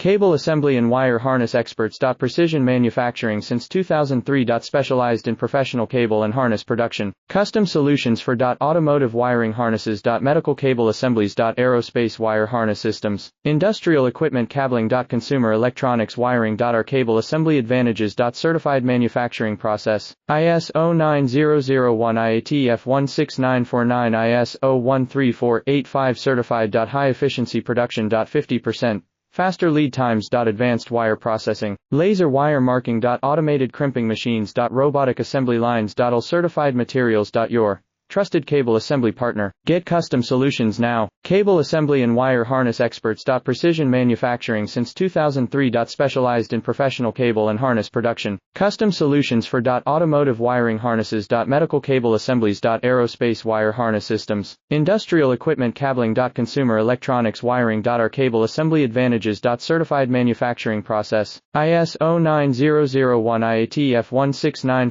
Cable assembly and wire harness experts. Precision manufacturing since 2003. Specialized in professional cable and harness production. Custom solutions for automotive wiring harnesses. Medical cable assemblies. Aerospace wire harness systems. Industrial equipment cabling. Consumer electronics wiring. Our cable assembly advantages. Certified manufacturing process. ISO 9001 IATF 16949 ISO 13485 certified. High efficiency production. 50%. Faster lead times. Advanced wire processing. Laser wire marking. Automated crimping machines. Robotic assembly lines. All certified materials. Your trusted cable assembly partner. Get custom solutions now. Cable assembly and wire harness experts. Precision manufacturing since 2003. Specialized in professional cable and harness production. Custom solutions for automotive wiring harnesses. Medical cable assemblies. Aerospace wire harness systems. Industrial equipment cabling. Consumer electronics wiring. Our cable assembly advantages. Certified manufacturing process. ISO 9001 IATF 16949